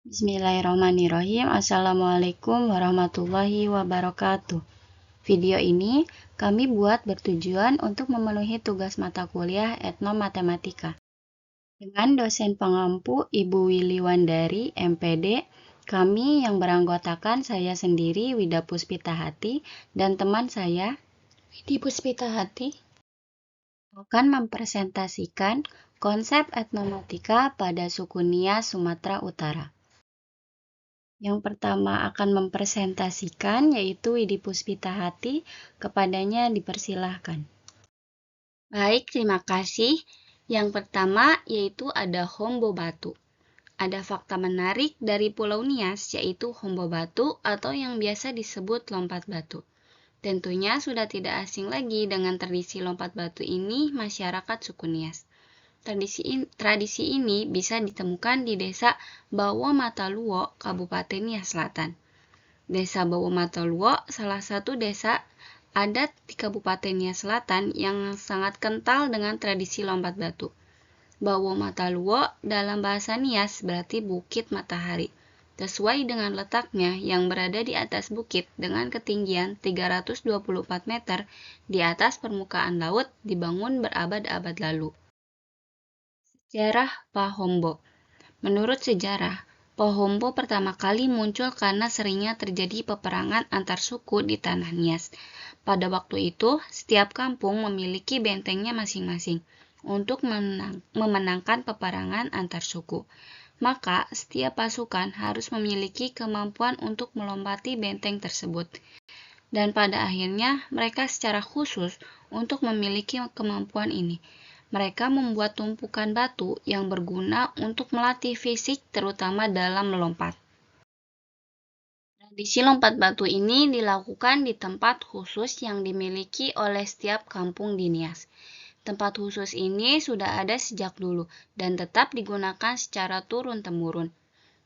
Bismillahirrahmanirrahim. Assalamualaikum warahmatullahi wabarakatuh. Video ini kami buat bertujuan untuk memenuhi tugas mata kuliah Etnomatematika dengan dosen pengampu Ibu Willy Wandari, MPD. Kami yang beranggotakan saya sendiri, Wida Puspitahati, dan teman saya, Widi Puspitahati, akan mempresentasikan konsep etnomatika pada suku Nias, Sumatera Utara. Yang pertama akan mempresentasikan yaitu Widi Puspitahati, kepadanya dipersilahkan. Baik, terima kasih. Yang pertama yaitu ada Hombo Batu. Ada fakta menarik dari Pulau Nias yaitu Hombo Batu atau yang biasa disebut lompat batu. Tentunya sudah tidak asing lagi dengan tradisi lompat batu ini masyarakat suku Nias. Tradisi ini bisa ditemukan di desa Bawo Mataluo, Kabupaten Nias Selatan. Desa Bawo Mataluo salah satu desa adat di Kabupaten Nias Selatan yang sangat kental dengan tradisi lompat batu. Bawo Mataluo dalam bahasa Nias berarti Bukit Matahari. Sesuai dengan letaknya yang berada di atas bukit dengan ketinggian 324 meter di atas permukaan laut dibangun berabad-abad lalu. Sejarah Pahombo. Menurut sejarah, Pahombo pertama kali muncul karena seringnya terjadi peperangan antar suku di tanah Nias. Pada waktu itu, setiap kampung memiliki bentengnya masing-masing untuk memenangkan peperangan antar suku. Maka, setiap pasukan harus memiliki kemampuan untuk melompati benteng tersebut. Dan pada akhirnya, mereka secara khusus untuk memiliki kemampuan ini. Mereka membuat tumpukan batu yang berguna untuk melatih fisik terutama dalam melompat. Tradisi lompat batu ini dilakukan di tempat khusus yang dimiliki oleh setiap kampung di Nias. Tempat khusus ini sudah ada sejak dulu dan tetap digunakan secara turun-temurun.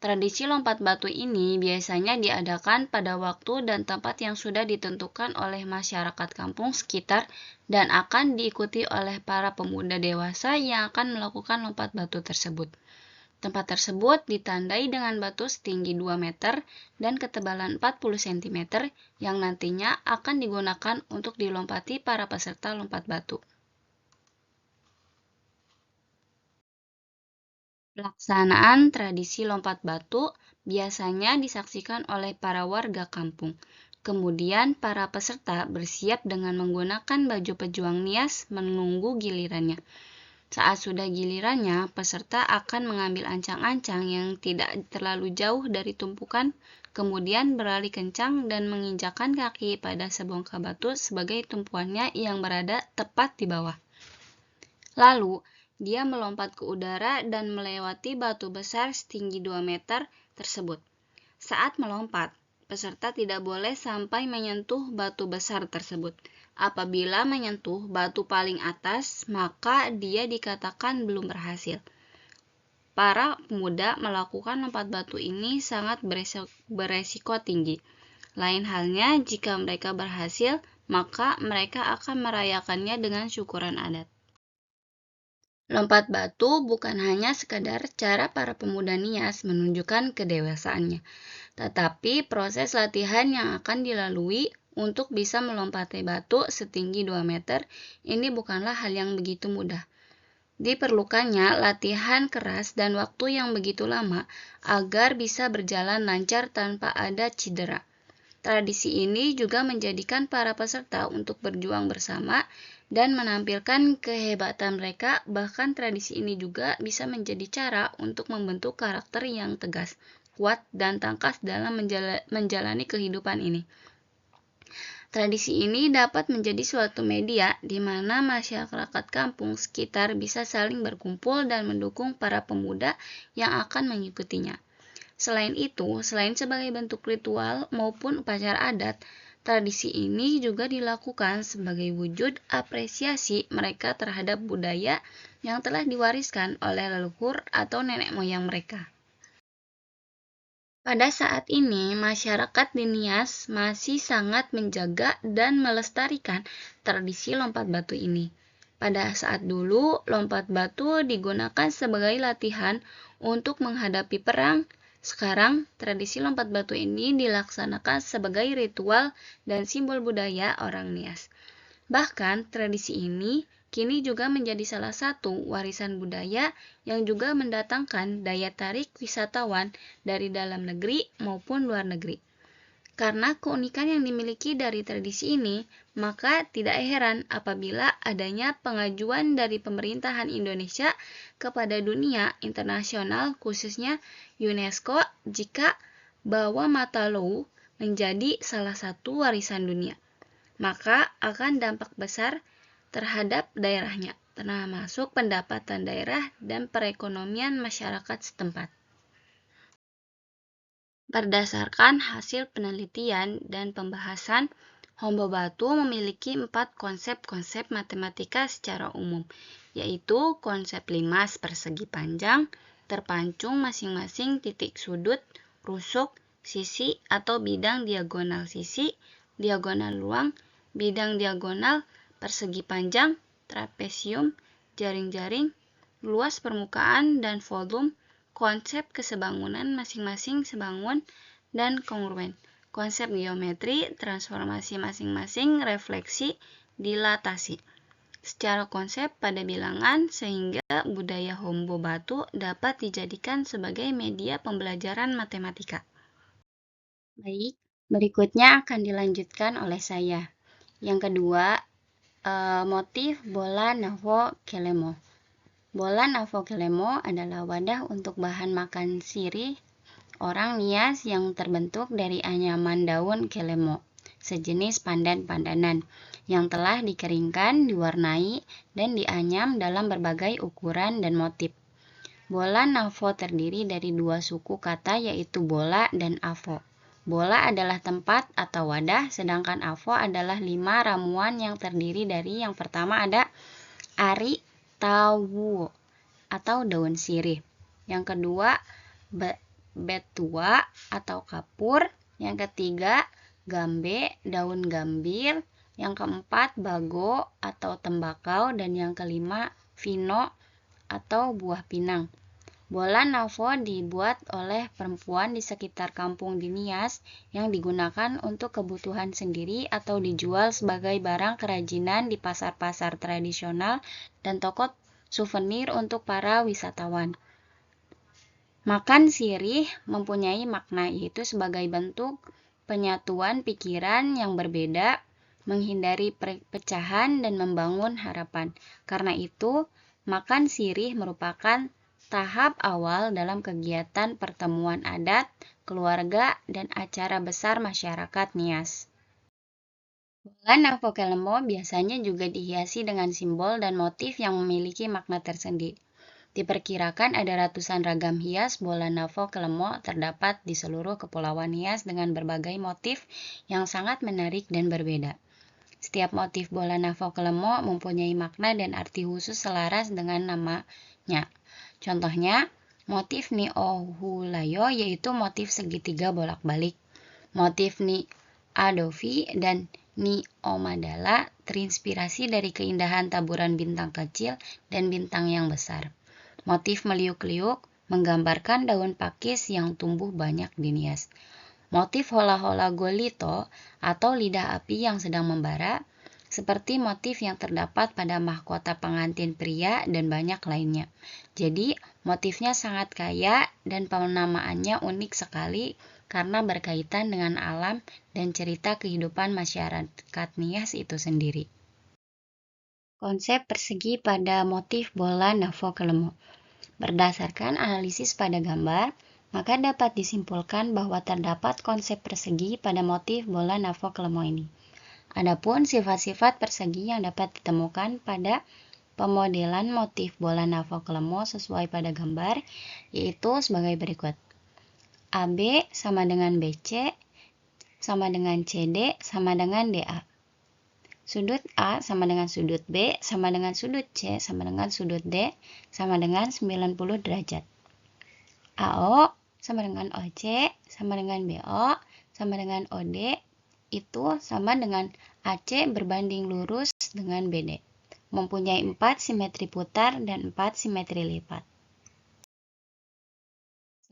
Tradisi lompat batu ini biasanya diadakan pada waktu dan tempat yang sudah ditentukan oleh masyarakat kampung sekitar dan akan diikuti oleh para pemuda dewasa yang akan melakukan lompat batu tersebut. Tempat tersebut ditandai dengan batu setinggi 2 meter dan ketebalan 40 cm yang nantinya akan digunakan untuk dilompati para peserta lompat batu. Pelaksanaan tradisi lompat batu biasanya disaksikan oleh para warga kampung. Kemudian para peserta bersiap dengan menggunakan baju pejuang Nias menunggu gilirannya. Saat sudah gilirannya, peserta akan mengambil ancang-ancang yang tidak terlalu jauh dari tumpukan, kemudian berlari kencang dan menginjakkan kaki pada sebongkah batu sebagai tumpuannya yang berada tepat di bawah. Lalu, dia melompat ke udara dan melewati batu besar setinggi 2 meter tersebut. Saat melompat, peserta tidak boleh sampai menyentuh batu besar tersebut. Apabila menyentuh batu paling atas, maka dia dikatakan belum berhasil. Para pemuda melakukan lompat batu ini sangat beresiko tinggi. Lain halnya jika mereka berhasil, maka mereka akan merayakannya dengan syukuran adat. Lompat batu bukan hanya sekadar cara para pemuda Nias menunjukkan kedewasaannya, tetapi proses latihan yang akan dilalui untuk bisa melompati batu setinggi 2 meter ini bukanlah hal yang begitu mudah. Diperlukannya latihan keras dan waktu yang begitu lama agar bisa berjalan lancar tanpa ada cedera. Tradisi ini juga menjadikan para peserta untuk berjuang bersama dan menampilkan kehebatan mereka. Bahkan tradisi ini juga bisa menjadi cara untuk membentuk karakter yang tegas, kuat, dan tangkas dalam menjalani kehidupan ini. Tradisi ini dapat menjadi suatu media di mana masyarakat kampung sekitar bisa saling berkumpul dan mendukung para pemuda yang akan mengikutinya. Selain itu, selain sebagai bentuk ritual maupun upacara adat, tradisi ini juga dilakukan sebagai wujud apresiasi mereka terhadap budaya yang telah diwariskan oleh leluhur atau nenek moyang mereka. Pada saat ini, masyarakat di Nias masih sangat menjaga dan melestarikan tradisi lompat batu ini. Pada saat dulu, lompat batu digunakan sebagai latihan untuk menghadapi perang Sekarang, tradisi lompat batu ini dilaksanakan sebagai ritual dan simbol budaya orang Nias. Bahkan, tradisi ini kini juga menjadi salah satu warisan budaya yang juga mendatangkan daya tarik wisatawan dari dalam negeri maupun luar negeri. Karena keunikan yang dimiliki dari tradisi ini, maka tidak heran apabila adanya pengajuan dari pemerintahan Indonesia kepada dunia internasional khususnya UNESCO jika Bawah Mata Lowu menjadi salah satu warisan dunia. Maka akan dampak besar terhadap daerahnya, termasuk pendapatan daerah dan perekonomian masyarakat setempat. Berdasarkan hasil penelitian dan pembahasan, Hombo Batu memiliki 4 konsep-konsep matematika secara umum, yaitu konsep limas persegi panjang, terpancung masing-masing titik sudut, rusuk, sisi atau bidang diagonal sisi, diagonal luang, bidang diagonal, persegi panjang, trapesium, jaring-jaring, luas permukaan dan volume, konsep kesebangunan masing-masing sebangun, dan kongruen. Konsep geometri, transformasi masing-masing, refleksi, dilatasi. Secara konsep pada bilangan sehingga budaya Hombo Batu dapat dijadikan sebagai media pembelajaran matematika. Baik, berikutnya akan dilanjutkan oleh saya. Yang kedua, motif bola Navo Kelemo. Bola Navo Kelemo adalah wadah untuk bahan makan sirih orang Nias yang terbentuk dari anyaman daun kelemo, sejenis pandan-pandanan, yang telah dikeringkan, diwarnai, dan dianyam dalam berbagai ukuran dan motif. Bola Navo terdiri dari 2 suku kata yaitu bola dan avo. Bola adalah tempat atau wadah, sedangkan avo adalah 5 ramuan yang terdiri dari yang pertama ada ari, tawu atau daun sirih. Yang kedua, betua atau kapur. Yang ketiga, gambe, daun gambir. Yang keempat, bago atau tembakau. Dan yang kelima, vino atau buah pinang. Bola Navo dibuat oleh perempuan di sekitar kampung di Nias yang digunakan untuk kebutuhan sendiri atau dijual sebagai barang kerajinan di pasar-pasar tradisional dan toko souvenir untuk para wisatawan. Makan sirih mempunyai makna, yaitu sebagai bentuk penyatuan pikiran yang berbeda, menghindari perpecahan dan membangun harapan. Karena itu, makan sirih merupakan tahap awal dalam kegiatan pertemuan adat, keluarga, dan acara besar masyarakat Nias. Bola Navo Kelemo biasanya juga dihiasi dengan simbol dan motif yang memiliki makna tersendiri. Diperkirakan ada ratusan ragam hias bola Navo Kelemo terdapat di seluruh kepulauan Nias dengan berbagai motif yang sangat menarik dan berbeda. Setiap motif bola Navo Kelemo mempunyai makna dan arti khusus selaras dengan namanya. Contohnya, motif Ni Ohulayo yaitu motif segitiga bolak-balik. Motif Ni Adovi dan Ni Omadala terinspirasi dari keindahan taburan bintang kecil dan bintang yang besar. Motif meliuk-liuk menggambarkan daun pakis yang tumbuh banyak di Nias. Motif hola-hola golito atau lidah api yang sedang membara, seperti motif yang terdapat pada mahkota pengantin pria dan banyak lainnya. Jadi, motifnya sangat kaya dan penamaannya unik sekali karena berkaitan dengan alam dan cerita kehidupan masyarakat Nias itu sendiri. Konsep persegi pada motif bola Navo Kelemo. Berdasarkan analisis pada gambar, maka dapat disimpulkan bahwa terdapat konsep persegi pada motif bola Navo Kelemo ini. Adapun sifat-sifat persegi yang dapat ditemukan pada pemodelan motif bola Navo Kelemo sesuai pada gambar, yaitu sebagai berikut. AB sama dengan BC, sama dengan CD, sama dengan DA. Sudut A sama dengan sudut B, sama dengan sudut C, sama dengan sudut D, sama dengan 90 derajat. AO sama dengan OC, sama dengan BO, sama dengan OD, itu sama dengan AC berbanding lurus dengan BD. Mempunyai 4 simetri putar dan 4 simetri lipat.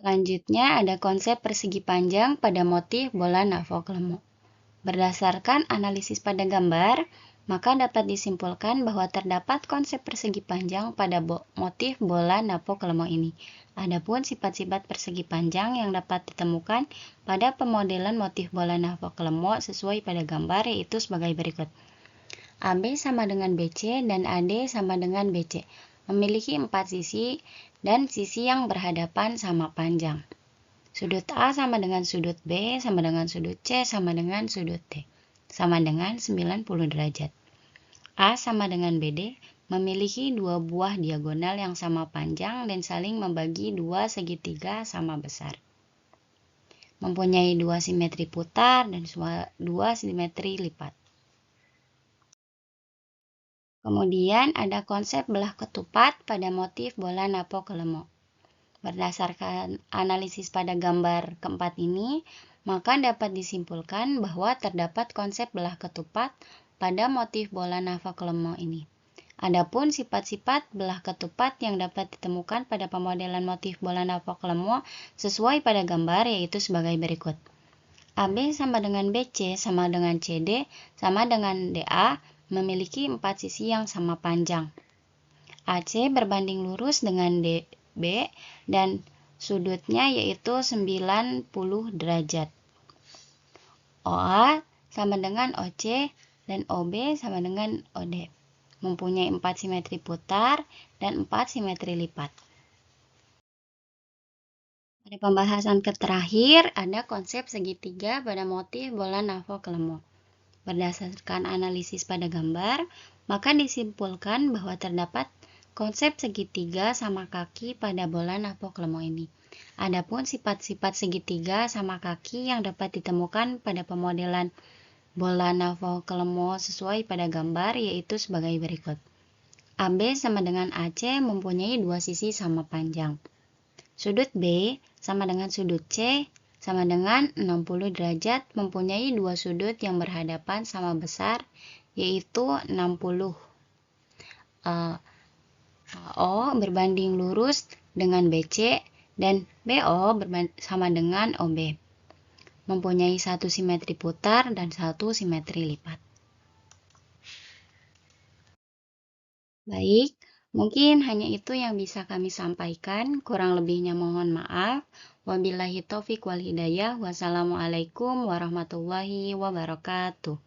Selanjutnya ada konsep persegi panjang pada motif bola Navoclemo. Berdasarkan analisis pada gambar, maka dapat disimpulkan bahwa terdapat konsep persegi panjang pada motif bola Navoclemo ini. Adapun sifat-sifat persegi panjang yang dapat ditemukan pada pemodelan motif bola Navoclemo sesuai pada gambar yaitu sebagai berikut. AB sama dengan BC dan AD sama dengan BC. Memiliki 4 sisi dan sisi yang berhadapan sama panjang. Sudut A sama dengan sudut B, sama dengan sudut C, sama dengan sudut D. Sama dengan 90 derajat. A sama dengan BD memiliki dua buah diagonal yang sama panjang dan saling membagi dua segitiga sama besar. Mempunyai dua simetri putar dan dua simetri lipat. Kemudian ada konsep belah ketupat pada motif bola Navoclemo. Berdasarkan analisis pada gambar keempat ini, maka dapat disimpulkan bahwa terdapat konsep belah ketupat pada motif bola Navoclemo ini. Adapun sifat-sifat belah ketupat yang dapat ditemukan pada pemodelan motif bola Navoclemo sesuai pada gambar yaitu sebagai berikut. AB sama dengan BC sama dengan CD sama dengan DA memiliki 4 sisi yang sama panjang. AC berbanding lurus dengan DB dan sudutnya yaitu 90 derajat. OA sama dengan OC dan OB sama dengan OD. Mempunyai 4 simetri putar dan 4 simetri lipat. Pada pembahasan terakhir ada konsep segitiga pada motif bola Navoclemo. Berdasarkan analisis pada gambar, maka disimpulkan bahwa terdapat konsep segitiga sama kaki pada bola Navoclemo ini. Adapun sifat-sifat segitiga sama kaki yang dapat ditemukan pada pemodelan bola Navoclemo sesuai pada gambar yaitu sebagai berikut. AB sama dengan AC mempunyai dua sisi sama panjang. Sudut B sama dengan sudut C sama dengan 60 derajat mempunyai dua sudut yang berhadapan sama besar yaitu 60. AO berbanding lurus dengan BC dan BO sama dengan OB. Mempunyai satu simetri putar dan satu simetri lipat. Baik, mungkin hanya itu yang bisa kami sampaikan. Kurang lebihnya mohon maaf. Wabillahi taufiq wal hidayah. Wassalamualaikum warahmatullahi wabarakatuh.